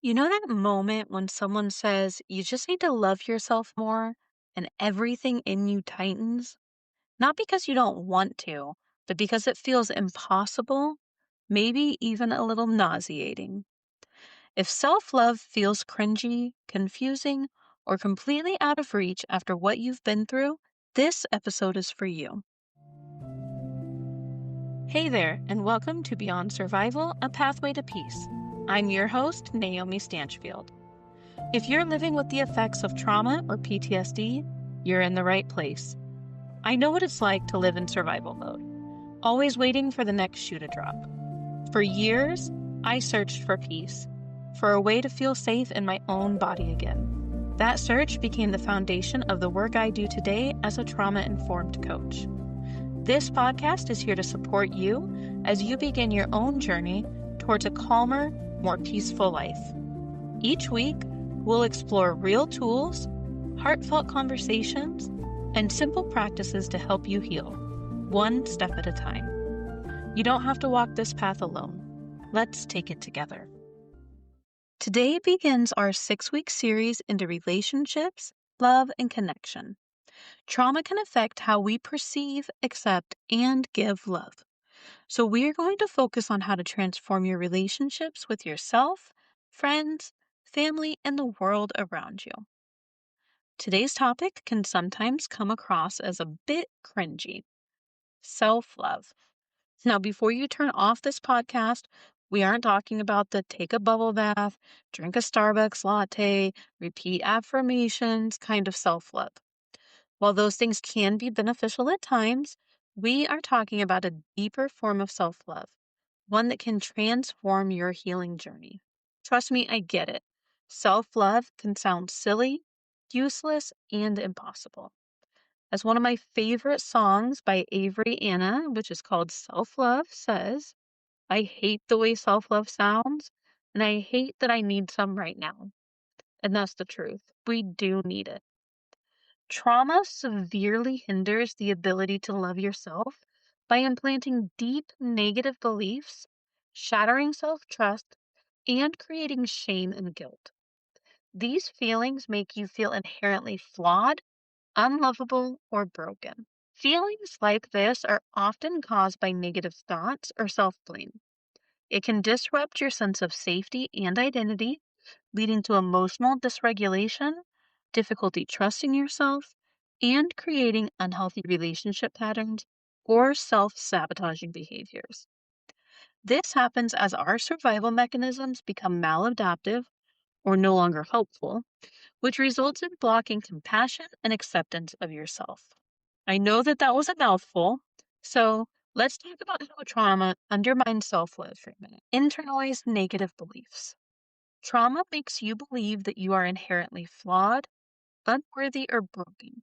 You know that moment when someone says you just need to love yourself more and everything in you tightens? Not because you don't want to, but because it feels impossible, maybe even a little nauseating. If self love feels cringy, confusing, or completely out of reach after what you've been through, this episode is for you. Hey there, and welcome to Beyond Survival, a Pathway to Peace. I'm your host, Naomi Stanchfield. If you're living with the effects of trauma or PTSD, you're in the right place. I know what it's like to live in survival mode, always waiting for the next shoe to drop. For years, I searched for peace, for a way to feel safe in my own body again. That search became the foundation of the work I do today as a trauma-informed coach. This podcast is here to support you as you begin your own journey towards a calmer, more peaceful life. Each week, we'll explore real tools, heartfelt conversations, and simple practices to help you heal, one step at a time. You don't have to walk this path alone. Let's take it together. Today begins our 6-week series into relationships, love, and connection. Trauma can affect how we perceive, accept, and give love. So we are going to focus on how to transform your relationships with yourself, friends, family, and the world around you. Today's topic can sometimes come across as a bit cringy. Self-love. Now, before you turn off this podcast, we aren't talking about the take a bubble bath, drink a Starbucks latte, repeat affirmations kind of self-love. While those things can be beneficial at times, we are talking about a deeper form of self-love, one that can transform your healing journey. Trust me, I get it. Self-love can sound silly, useless, and impossible. As one of my favorite songs by Avery Anna, which is called Self-Love, says, I hate the way self-love sounds, and I hate that I need some right now. And that's the truth. We do need it. Trauma severely hinders the ability to love yourself by implanting deep negative beliefs, shattering self-trust, and creating shame and guilt. These feelings make you feel inherently flawed, unlovable, or broken. Feelings like this are often caused by negative thoughts or self-blame. It can disrupt your sense of safety and identity, leading to emotional dysregulation, difficulty trusting yourself, and creating unhealthy relationship patterns or self-sabotaging behaviors. This happens as our survival mechanisms become maladaptive or no longer helpful, which results in blocking compassion and acceptance of yourself. I know that that was a mouthful, so let's talk about how trauma undermines self-love for a minute. Internalized negative beliefs. Trauma makes you believe that you are inherently flawed, unworthy, or broken,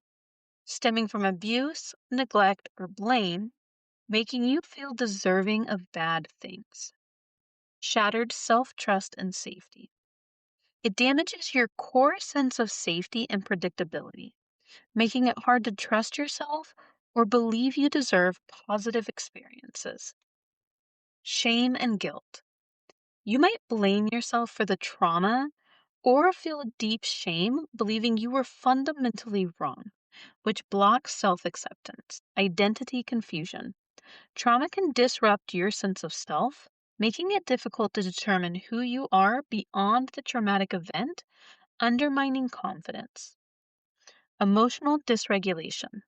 stemming from abuse, neglect, or blame, making you feel deserving of bad things. Shattered self-trust and safety. It damages your core sense of safety and predictability, making it hard to trust yourself or believe you deserve positive experiences. Shame and guilt. You might blame yourself for the trauma or feel deep shame believing you were fundamentally wrong, which blocks self-acceptance, identity confusion. Trauma can disrupt your sense of self, making it difficult to determine who you are beyond the traumatic event, undermining confidence. Emotional dysregulation.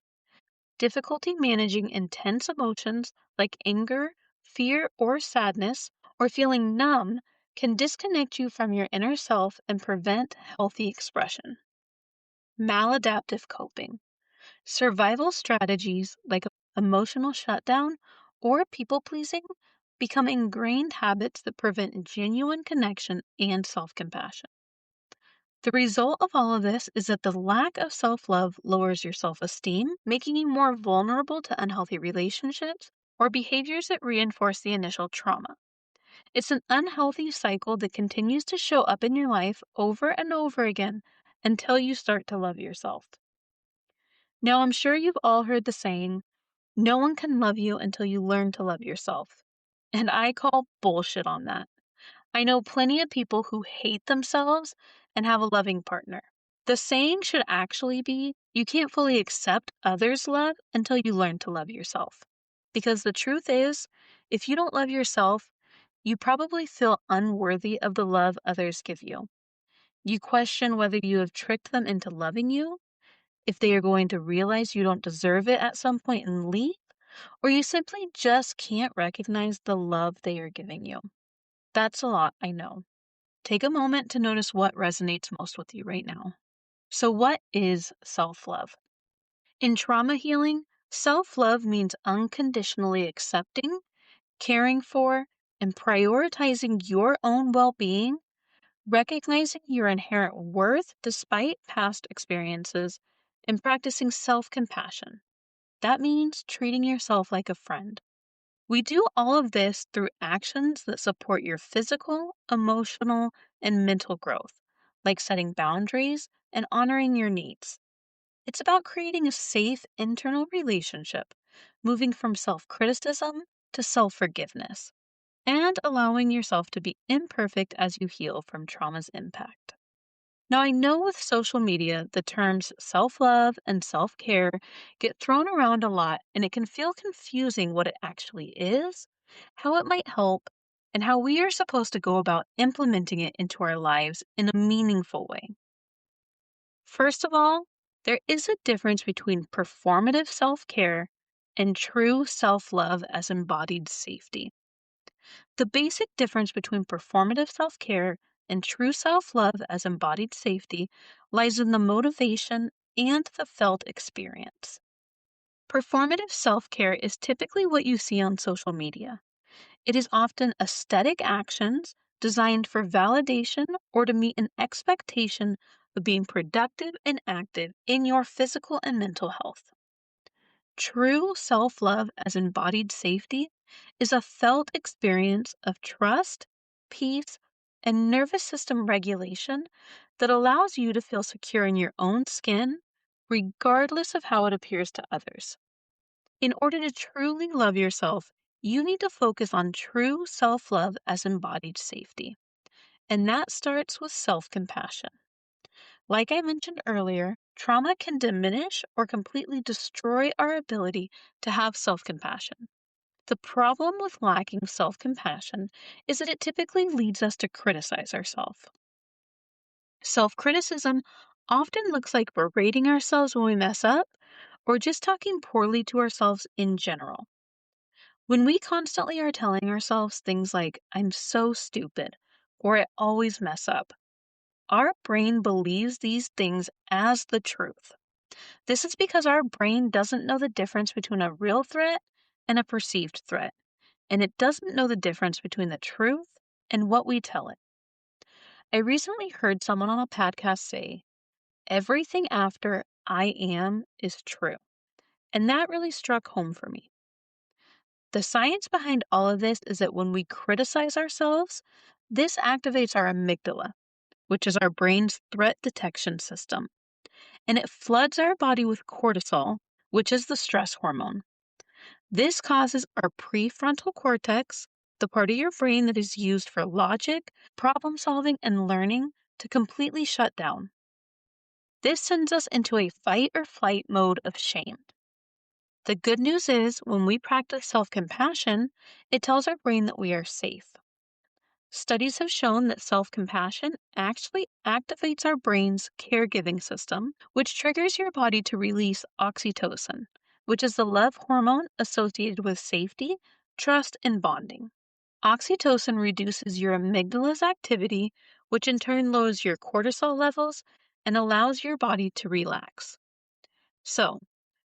Difficulty managing intense emotions like anger, fear, or sadness, or feeling numb can disconnect you from your inner self and prevent healthy expression. Maladaptive coping. Survival strategies like emotional shutdown or people pleasing become ingrained habits that prevent genuine connection and self-compassion. The result of all of this is that the lack of self-love lowers your self-esteem, making you more vulnerable to unhealthy relationships or behaviors that reinforce the initial trauma. It's an unhealthy cycle that continues to show up in your life over and over again until you start to love yourself. Now, I'm sure you've all heard the saying, no one can love you until you learn to love yourself. And I call bullshit on that. I know plenty of people who hate themselves and have a loving partner. The saying should actually be you can't fully accept others' love until you learn to love yourself. Because the truth is, if you don't love yourself, you probably feel unworthy of the love others give you. You question whether you have tricked them into loving you, if they are going to realize you don't deserve it at some point and leave, or you simply just can't recognize the love they are giving you. That's a lot, I know. Take a moment to notice what resonates most with you right now. So, what is self love? In trauma healing, self love means unconditionally accepting, caring for, and prioritizing your own well being, recognizing your inherent worth despite past experiences, and practicing self compassion. That means treating yourself like a friend. We do all of this through actions that support your physical, emotional, and mental growth, like setting boundaries and honoring your needs. It's about creating a safe internal relationship, moving from self criticism to self forgiveness, and allowing yourself to be imperfect as you heal from trauma's impact. Now, I know with social media, the terms self love and self care get thrown around a lot, and it can feel confusing what it actually is, how it might help, and how we are supposed to go about implementing it into our lives in a meaningful way. First of all, there is a difference between performative self care and true self love as embodied safety. The basic difference between performative self care and true self love as embodied safety lies in the motivation and the felt experience. Performative self care is typically what you see on social media. It is often aesthetic actions designed for validation or to meet an expectation of being productive and active in your physical and mental health. True self love as embodied safety is a felt experience of trust, peace, and nervous system regulation that allows you to feel secure in your own skin, regardless of how it appears to others. In order to truly love yourself, you need to focus on true self love as embodied safety. And that starts with self compassion. Like I mentioned earlier, trauma can diminish or completely destroy our ability to have self compassion. The problem with lacking self compassion is that it typically leads us to criticize ourselves. Self criticism often looks like berating ourselves when we mess up or just talking poorly to ourselves in general. When we constantly are telling ourselves things like, I'm so stupid, or I always mess up, our brain believes these things as the truth. This is because our brain doesn't know the difference between a real threat and a perceived threat, and it doesn't know the difference between the truth and what we tell it. I recently heard someone on a podcast say, everything after I am is true. And that really struck home for me. The science behind all of this is that when we criticize ourselves, this activates our amygdala, which is our brain's threat detection system, and it floods our body with cortisol, which is the stress hormone. This causes our prefrontal cortex, the part of your brain that is used for logic, problem solving, and learning, to completely shut down. This sends us into a fight or flight mode of shame. The good news is, when we practice self compassion, it tells our brain that we are safe. Studies have shown that self compassion actually activates our brain's caregiving system, which triggers your body to release oxytocin, which is the love hormone associated with safety, trust, and bonding. Oxytocin reduces your amygdala's activity, which in turn lowers your cortisol levels and allows your body to relax. So,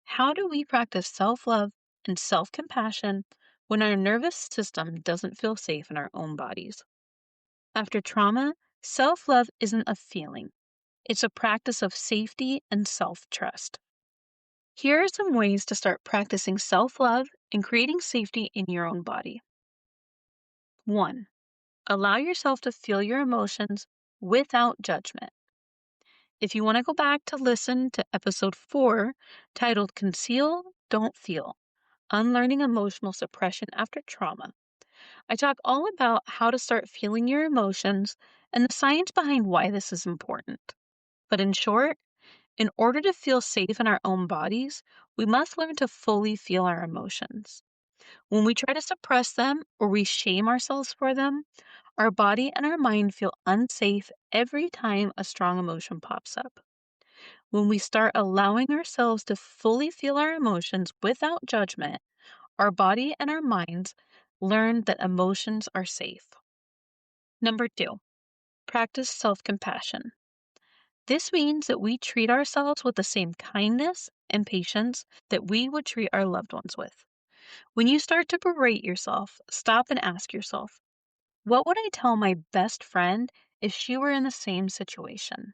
how do we practice self love and self compassion when our nervous system doesn't feel safe in our own bodies? After trauma, self love isn't a feeling, it's a practice of safety and self trust. Here are some ways to start practicing self love and creating safety in your own body. 1. Allow yourself to feel your emotions without judgment. If you want to go back to listen to episode 4, titled Conceal, Don't Feel, Unlearning Emotional Suppression After Trauma, I talk all about how to start feeling your emotions and the science behind why this is important. But in short, in order to feel safe in our own bodies, we must learn to fully feel our emotions. When we try to suppress them or we shame ourselves for them, our body and our mind feel unsafe every time a strong emotion pops up. When we start allowing ourselves to fully feel our emotions without judgment, our body and our minds learn that emotions are safe. Number 2, practice self compassion. This means that we treat ourselves with the same kindness and patience that we would treat our loved ones with. When you start to berate yourself, stop and ask yourself, what would I tell my best friend if she were in the same situation?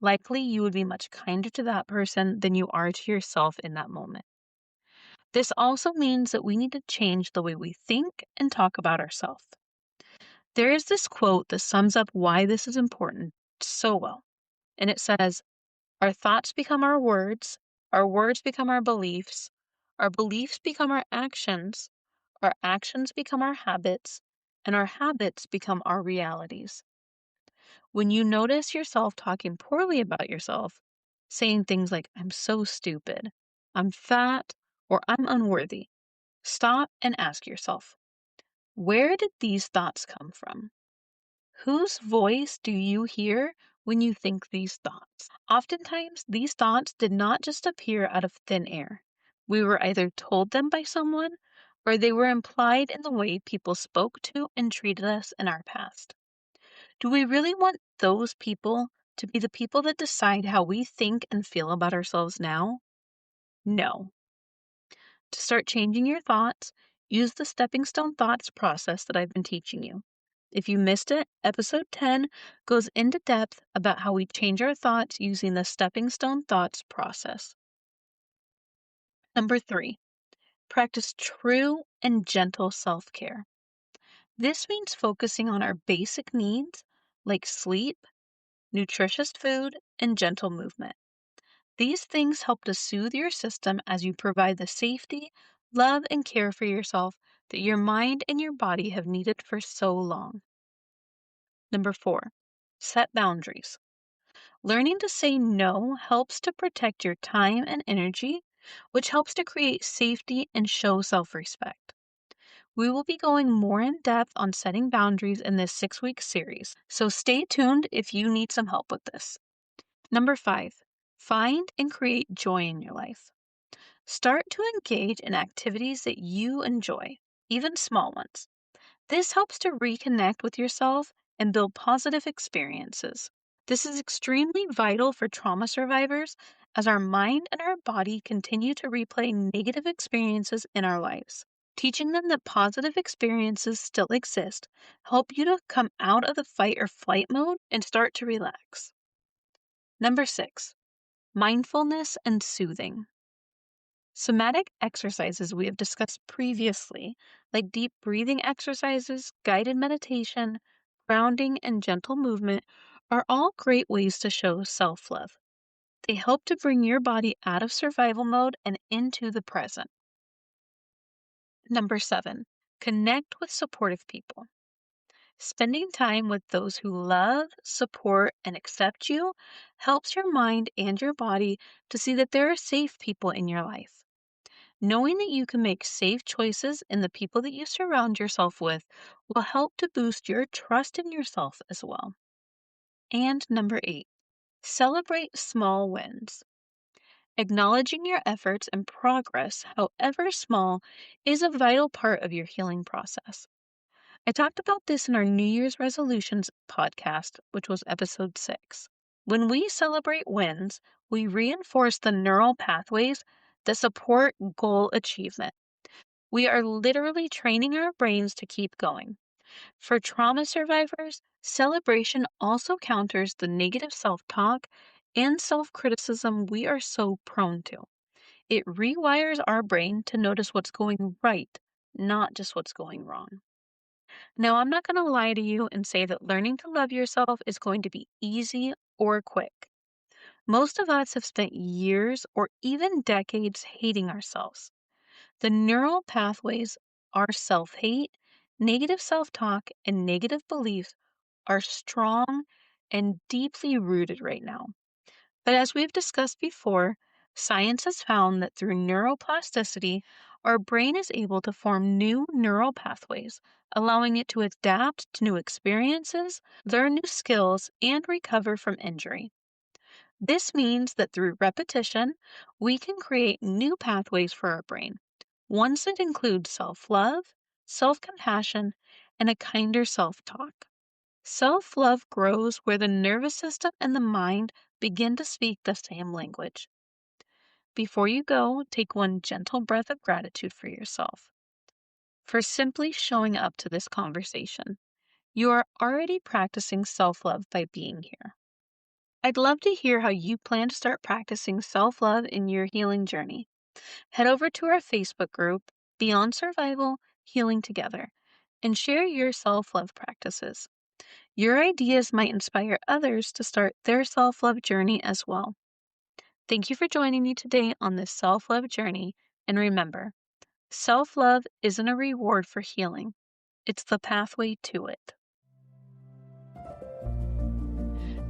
Likely you would be much kinder to that person than you are to yourself in that moment. This also means that we need to change the way we think and talk about ourselves. There is this quote that sums up why this is important so well, and it says, our thoughts become our words become our beliefs become our actions become our habits, and our habits become our realities. When you notice yourself talking poorly about yourself, saying things like, I'm so stupid, I'm fat, or I'm unworthy, stop and ask yourself, where did these thoughts come from? Whose voice do you hear when you think these thoughts? Oftentimes, these thoughts did not just appear out of thin air. We were either told them by someone or they were implied in the way people spoke to and treated us in our past. Do we really want those people to be the people that decide how we think and feel about ourselves now? No. To start changing your thoughts, use the stepping stone thoughts process that I've been teaching you. If you missed it, episode 10 goes into depth about how we change our thoughts using the stepping stone thoughts process. Number 3, practice true and gentle self care. This means focusing on our basic needs like sleep, nutritious food, and gentle movement. These things help to soothe your system as you provide the safety, love, and care for yourself that your mind and your body have needed for so long. Number 4, set boundaries. Learning to say no helps to protect your time and energy, which helps to create safety and show self-respect. We will be going more in depth on setting boundaries in this 6-week series, so stay tuned if you need some help with this. Number 5, find and create joy in your life. Start to engage in activities that you enjoy, even small ones. This helps to reconnect with yourself and build positive experiences. This is extremely vital for trauma survivors as our mind and our body continue to replay negative experiences in our lives. Teaching them that positive experiences still exist help you to come out of the fight or flight mode and start to relax. Number 6, mindfulness and soothing. Somatic exercises we have discussed previously, like deep breathing exercises, guided meditation, grounding, and gentle movement, are all great ways to show self-love. They help to bring your body out of survival mode and into the present. Number 7, connect with supportive people. Spending time with those who love, support, and accept you helps your mind and your body to see that there are safe people in your life. Knowing that you can make safe choices in the people that you surround yourself with will help to boost your trust in yourself as well. And number 8, celebrate small wins. Acknowledging your efforts and progress, however small, is a vital part of your healing process. I talked about this in our New Year's resolutions podcast, which was episode 6. When we celebrate wins, we reinforce the neural pathways that support goal achievement. We are literally training our brains to keep going. For trauma survivors, celebration also counters the negative self-talk and self-criticism we are so prone to. It rewires our brain to notice what's going right, not just what's going wrong. Now, I'm not going to lie to you and say that learning to love yourself is going to be easy or quick. Most of us have spent years or even decades hating ourselves. The neural pathways are self-hate Negative self-talk and negative beliefs are strong and deeply rooted right now. But as we've discussed before, science has found that through neuroplasticity, our brain is able to form new neural pathways, allowing it to adapt to new experiences, learn new skills, and recover from injury. This means that through repetition, we can create new pathways for our brain, ones that include self-love, self-compassion, and a kinder self-talk. Self-love grows where the nervous system and the mind begin to speak the same language. Before you go, take one gentle breath of gratitude for yourself, for simply showing up to this conversation. You are already practicing self-love by being here. I'd love to hear how you plan to start practicing self-love in your healing journey. Head over to our Facebook group, Beyond Survival, Healing Together, and share your self-love practices. Your ideas might inspire others to start their self-love journey as well. Thank you for joining me today on this self-love journey, and remember, self-love isn't a reward for healing. It's the pathway to it.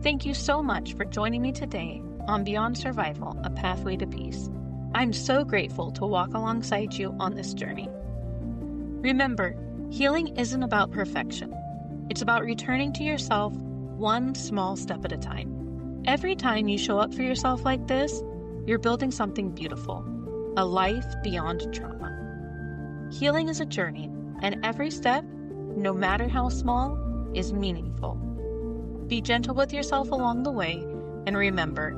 Thank you so much for joining me today on Beyond Survival, A Pathway to Peace. I'm so grateful to walk alongside you on this journey. Remember, healing isn't about perfection. It's about returning to yourself one small step at a time. Every time you show up for yourself like this, you're building something beautiful, a life beyond trauma. Healing is a journey, and every step, no matter how small, is meaningful. Be gentle with yourself along the way, and remember,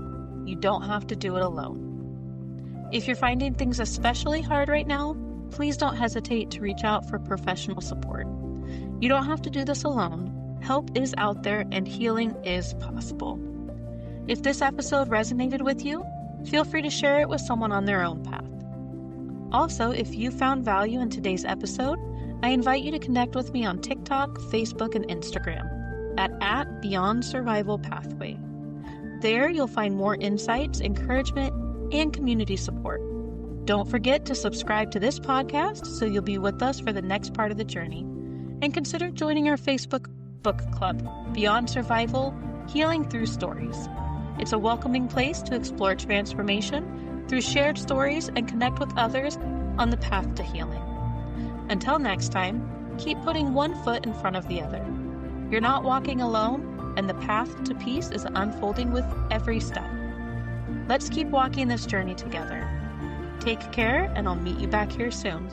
you don't have to do it alone. If you're finding things especially hard right now, please don't hesitate to reach out for professional support. You don't have to do this alone. Help is out there, and healing is possible. If this episode resonated with you, feel free to share it with someone on their own path. Also, if you found value in today's episode, I invite you to connect with me on TikTok, Facebook, and Instagram at Beyond Survival Pathway. There, you'll find more insights, encouragement, and community support. Don't forget to subscribe to this podcast so you'll be with us for the next part of the journey. And consider joining our Facebook book club, Beyond Survival, Healing Through Stories. It's a welcoming place to explore transformation through shared stories and connect with others on the path to healing. Until next time, keep putting one foot in front of the other. You're not walking alone, and the path to peace is unfolding with every step. Let's keep walking this journey together. Take care, and I'll meet you back here soon.